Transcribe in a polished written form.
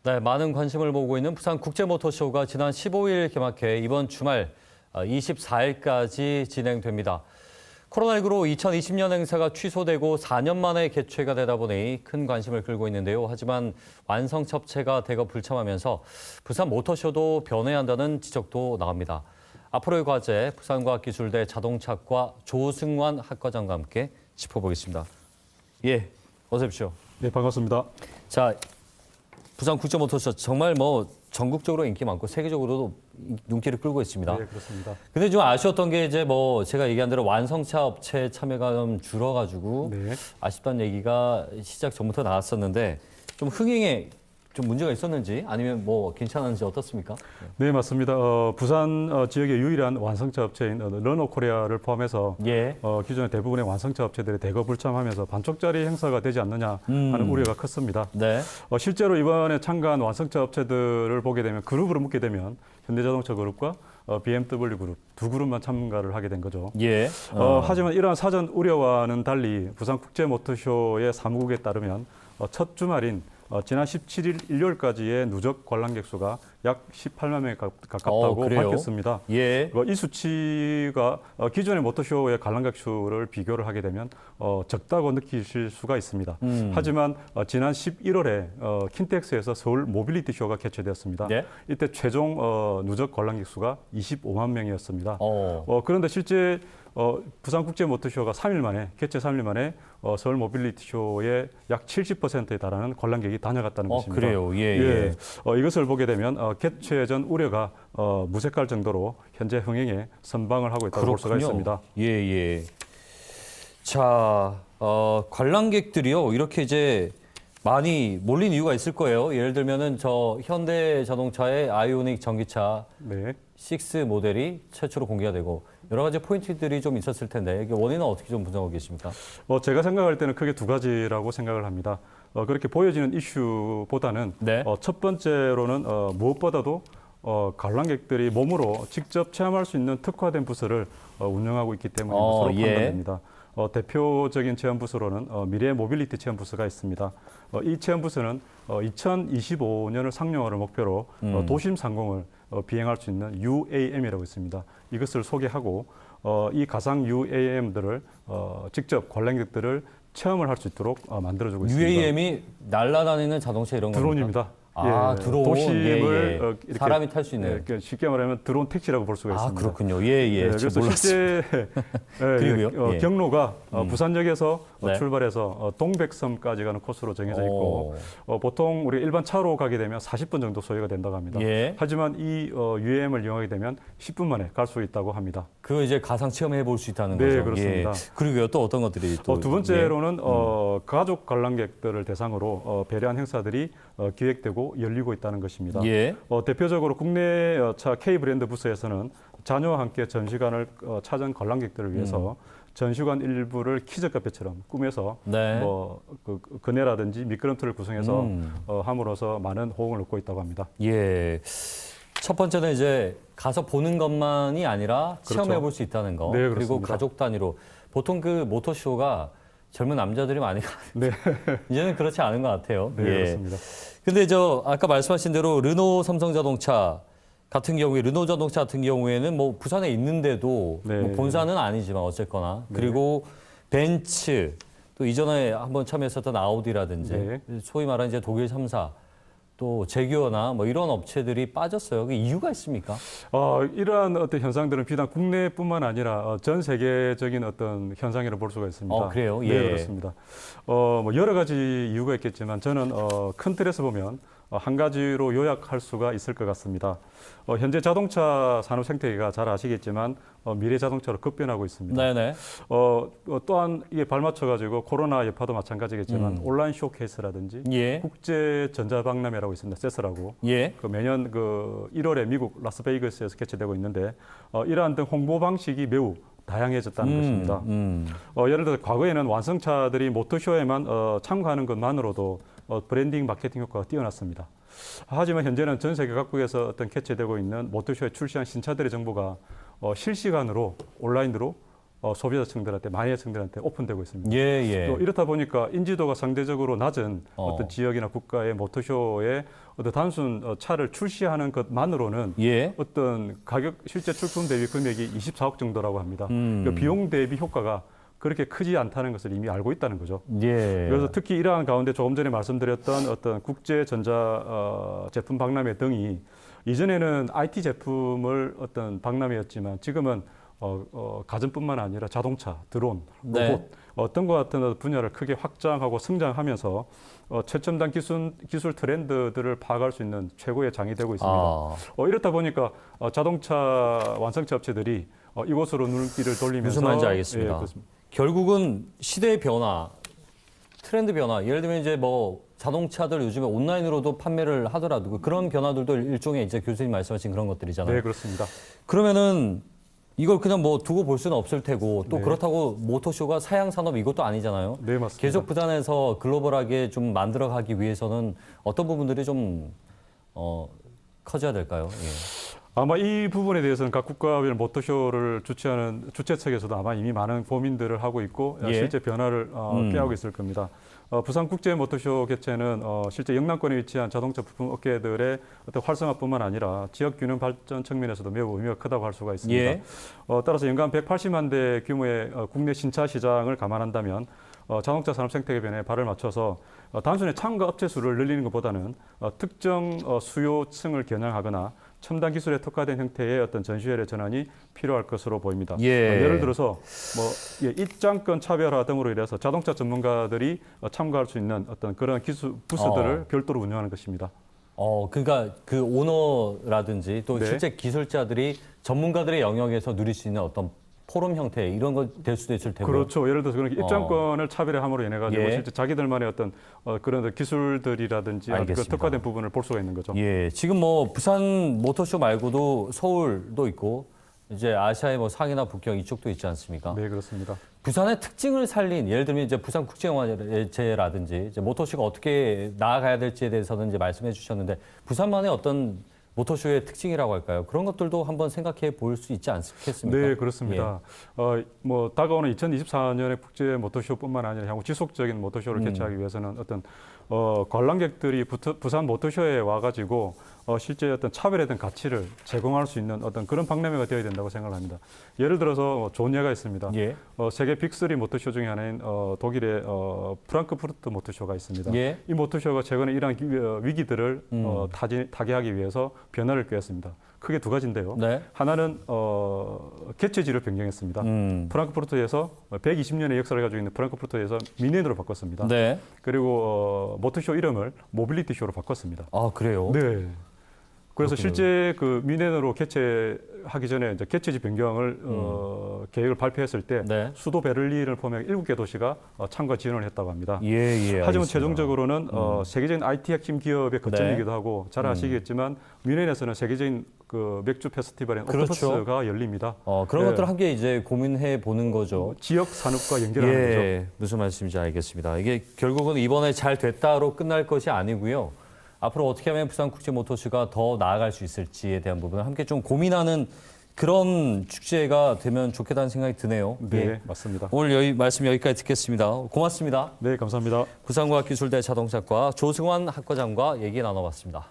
네, 많은 관심을 모으고 있는 부산 국제모터쇼가 지난 15일 개막해 이번 주말 24일까지 진행됩니다. 코로나19로 2020년 행사가 취소되고 4년 만에 개최가 되다 보니 큰 관심을 끌고 있는데요. 하지만 완성 첩체가 대거 불참하면서 부산 모터쇼도 변해야 한다는 지적도 나옵니다. 앞으로의 과제, 부산과학기술대 자동차과 조승환 학과장과 함께 짚어보겠습니다. 예, 어서 오십시오. 네, 반갑습니다. 자, 부산 국제모터쇼 정말 전국적으로 인기 많고 세계적으로도 눈길을 끌고 있습니다. 네, 그렇습니다. 근데 좀 아쉬웠던 게 이제 제가 얘기한 대로 완성차 업체 참여가 좀 줄어가지고 네. 아쉽다는 얘기가 시작 전부터 나왔었는데 좀 흥행에 좀 문제가 있었는지 아니면 괜찮은지 어떻습니까? 네, 맞습니다. 부산 지역의 유일한 완성차 업체인 르노코리아를 포함해서 예. 기존의 대부분의 완성차 업체들이 대거 불참하면서 반쪽짜리 행사가 되지 않느냐 하는 우려가 컸습니다. 네. 실제로 이번에 참가한 완성차 업체들을 보게 되면 그룹으로 묶게 되면 현대자동차 그룹과 BMW 그룹 두 그룹만 참가를 하게 된 거죠. 예. 하지만 이러한 사전 우려와는 달리 부산 국제모터쇼의 사무국에 따르면 첫 주말인 지난 17일 일요일까지의 누적 관람객 수가 약 18만 명에 가깝다고 밝혔습니다. 예. 이 수치가 기존의 모터쇼의 관람객 수를 비교를 하게 되면 적다고 느끼실 수가 있습니다. 하지만 지난 11월에 킨텍스에서 서울 모빌리티 쇼가 개최되었습니다. 네? 이때 최종 누적 관람객 수가 25만 명이었습니다. 그런데 실제 부산 국제 모터쇼가 3일 만에 개최 3일 만에 서울 모빌리티 쇼의 약 70%에 달하는 관람객이 다녀갔다는 것입니다. 그래요. 예. 이것을 보게 되면 개최 전 우려가 무색할 정도로 현재 흥행에 선방을 하고 있다고 볼 수가 있습니다. 예. 자, 관람객들이요 이렇게 이제 많이 몰린 이유가 있을 거예요. 예를 들면은 현대자동차의 아이오닉 전기차 네. 6 모델이 최초로 공개가 되고 여러 가지 포인트들이 좀 있었을 텐데 이게 원인은 어떻게 좀 분석하고 계십니까? 제가 생각할 때는 크게 두 가지라고 생각을 합니다. 그렇게 보여지는 이슈보다는 네. 첫 번째로는 무엇보다도 관람객들이 몸으로 직접 체험할 수 있는 특화된 부스를 운영하고 있기 때문에 서로 판단됩니다. 대표적인 체험 부스로는 미래 모빌리티 체험 부스가 있습니다. 이 체험 부스는 2025년을 상용화를 목표로 도심 상공을 비행할 수 있는 UAM이라고 있습니다. 이것을 소개하고 이 가상 UAM들을 직접 관람객들을 체험을 할 수 있도록 만들어주고 있습니다. UAM이 날아다니는 자동차 이런 겁니까? 드론입니다. 드론. 도심을 이렇게 사람이 탈 수 있는. 쉽게 말하면 드론 택시라고 볼 수가 있습니다. 그렇군요. 예. 그래서 실제 그리고요? 경로가 부산역에서 네. 출발해서 동백섬까지 가는 코스로 정해져 있고 보통 우리 일반 차로 가게 되면 40분 정도 소요가 된다고 합니다. 예. 하지만 이 UAM을 이용하게 되면 10분 만에 갈 수 있다고 합니다. 그거 이제 가상 체험해 볼 수 있다는 네, 거죠. 그렇습니다. 그리고요 또 어떤 것들이 또 두 번째로는 가족 관람객들을 대상으로 배려한 행사들이 기획되고 열리고 있다는 것입니다. 예. 대표적으로 국내 차 K 브랜드 부스에서는 자녀와 함께 전시관을 찾은 관람객들을 위해서 전시관 일부를 키즈 카페처럼 꾸며서 네. 그네라든지 미끄럼틀을 구성해서 함으로써 많은 호응을 얻고 있다고 합니다. 예. 첫 번째는 이제 가서 보는 것만이 아니라 그렇죠. 체험해 볼 수 있다는 거. 네, 그리고 그렇습니다. 가족 단위로 보통 그 모터쇼가 젊은 남자들이 많이 가는데 이제는 그렇지 않은 것 같아요. 네, 그렇습니다. 근데 아까 말씀하신 대로 르노 삼성자동차 같은 경우에 르노자동차 같은 경우에는 부산에 있는데도 본사는 아니지만 어쨌거나 그리고 벤츠 또 이전에 한번 참여했었던 아우디라든지 소위 말하는 이제 독일 3사 또 제규어나 이런 업체들이 빠졌어요. 그 이유가 있습니까? 이러한 어떤 현상들은 비단 국내뿐만 아니라 전 세계적인 어떤 현상이라고 볼 수가 있습니다. 그래요? 예. 네, 그렇습니다. 여러 가지 이유가 있겠지만 저는 큰 틀에서 보면 한 가지로 요약할 수가 있을 것 같습니다. 현재 자동차 산업 생태계가 잘 아시겠지만 미래 자동차로 급변하고 있습니다. 네네. 또한 이게 발맞춰가지고 코로나 여파도 마찬가지겠지만 온라인 쇼케이스라든지 국제 전자박람회라고 있습니다. 세스라고. 매년 1월에 미국 라스베이거스에서 개최되고 있는데 이러한 등 홍보 방식이 매우 다양해졌다는 것입니다. 예를 들어 과거에는 완성차들이 모터쇼에만 참가하는 것만으로도 브랜딩 마케팅 효과가 뛰어났습니다. 하지만 현재는 전 세계 각국에서 개최되고 있는 모터쇼에 출시한 신차들의 정보가 실시간으로 온라인으로 소비자층들한테, 마니아층들한테 오픈되고 있습니다. 예, 예. 또 이렇다 보니까 인지도가 상대적으로 낮은 어떤 지역이나 국가의 모터쇼에 어떤 단순 차를 출시하는 것만으로는 예. 어떤 가격 실제 출품 대비 금액이 24억 정도라고 합니다. 그 비용 대비 효과가 그렇게 크지 않다는 것을 이미 알고 있다는 거죠. 예. 그래서 특히 이러한 가운데 조금 전에 말씀드렸던 어떤 국제 전자 제품 박람회 등이 이전에는 IT 제품을 어떤 박람회였지만 지금은 가전뿐만 아니라 자동차, 드론, 로봇 네. 어떤 것 같은 분야를 크게 확장하고 성장하면서 최첨단 기술 트렌드들을 파악할 수 있는 최고의 장이 되고 있습니다. 아. 이렇다 보니까 자동차 완성차 업체들이 이곳으로 눈길을 돌리면서 무슨 말인지 알겠습니다. 예, 그렇습니다. 결국은 시대의 변화, 트렌드 변화, 예를 들면 이제 뭐 자동차들 요즘에 온라인으로도 판매를 하더라도 그런 변화들도 일종의 이제 교수님 말씀하신 그런 것들이잖아요. 네, 그렇습니다. 그러면은 이걸 그냥 뭐 두고 볼 수는 없을 테고 또 네. 그렇다고 모터쇼가 사양 산업 이것도 아니잖아요. 네, 맞습니다. 계속 부산에서 글로벌하게 좀 만들어가기 위해서는 어떤 부분들이 좀 커져야 될까요? 예. 아마 이 부분에 대해서는 각 국가별 모터쇼를 주최하는 주최 측에서도 아마 이미 많은 고민들을 하고 있고 예. 실제 변화를 꾀하고 있을 겁니다. 부산 국제 모터쇼 개최는 실제 영남권에 위치한 자동차 부품 업계들의 어떤 활성화뿐만 아니라 지역 균형 발전 측면에서도 매우 의미가 크다고 할 수가 있습니다. 예. 따라서 연간 180만 대 규모의 국내 신차 시장을 감안한다면 자동차 산업 생태계 변화에 발을 맞춰서 단순히 참가 업체 수를 늘리는 것보다는 특정 수요층을 겨냥하거나 첨단 기술에 특화된 형태의 어떤 전시회의 전환이 필요할 것으로 보입니다. 예. 예를 들어서 입장권 차별화 등으로 인해서 자동차 전문가들이 참가할 수 있는 어떤 그런 기술 부스들을 별도로 운영하는 것입니다. 그러니까 그 오너라든지 또 네. 실제 기술자들이 전문가들의 영역에서 누릴 수 있는 어떤 포럼 형태 이런 거 될 수도 있을 테고요. 그렇죠. 예를 들어서 그런 입장권을 차별화함으로 인해 가지고 예. 실제 자기들만의 어떤 그런 기술들이라든지 그 알겠습니다. 특화된 부분을 볼 수가 있는 거죠. 예, 지금 뭐 부산 모터쇼 말고도 서울도 있고 이제 아시아의 뭐 상해나 북경 이쪽도 있지 않습니까? 네, 그렇습니다. 부산의 특징을 살린 예를 들면 이제 부산 국제영화제라든지 이제 모터쇼가 어떻게 나아가야 될지에 대해서는 이제 말씀해 주셨는데 부산만의 어떤 모터쇼의 특징이라고 할까요? 그런 것들도 한번 생각해 볼 수 있지 않겠습니까? 네, 그렇습니다. 뭐 다가오는 2024년의 국제 모터쇼뿐만 아니라 향후 지속적인 모터쇼를 개최하기 위해서는 어떤 관람객들이 부산 모터쇼에 와가지고 실제 어떤 차별화된 가치를 제공할 수 있는 어떤 그런 박람회가 되어야 된다고 생각을 합니다. 예를 들어서 좋은 예가 있습니다. 예. 세계 빅3 모터쇼 중에 하나인 독일의 프랑크푸르트 모터쇼가 있습니다. 예. 이 모터쇼가 최근에 이러한 위기들을 타개하기 위해서 변화를 꾀했습니다. 크게 두 가지인데요. 네. 하나는 개최지를 변경했습니다. 프랑크푸르트에서 120년의 역사를 가지고 있는 프랑크푸르트에서 미넨으로 바꿨습니다. 네. 그리고 모터쇼 이름을 모빌리티 쇼로 바꿨습니다. 아, 그래요? 네. 그래서 그렇군요. 실제 그 미넨으로 개최하기 전에 이제 개최지 변경을 계획을 발표했을 때 네. 수도 베를린을 포함해 7개 도시가 참가 지원을 했다고 합니다. 예, 예. 하지만 알겠습니다. 최종적으로는 세계적인 IT 핵심 기업의 거점이기도 하고 잘 아시겠지만 미넨에서는 세계적인 그 맥주 페스티벌인 그렇죠. 오토스가 열립니다. 그런 네. 것들을 함께 이제 고민해 보는 거죠. 지역 산업과 연결하는 거죠. 예, 무슨 말씀인지 알겠습니다. 이게 결국은 이번에 잘 됐다로 끝날 것이 아니고요. 앞으로 어떻게 하면 부산 국제 모터쇼가 더 나아갈 수 있을지에 대한 부분을 함께 좀 고민하는 그런 축제가 되면 좋겠다는 생각이 드네요. 네, 예. 맞습니다. 오늘 말씀 여기까지 듣겠습니다. 고맙습니다. 네, 감사합니다. 부산과학기술대 자동차과 조승환 학과장과 얘기 나눠봤습니다.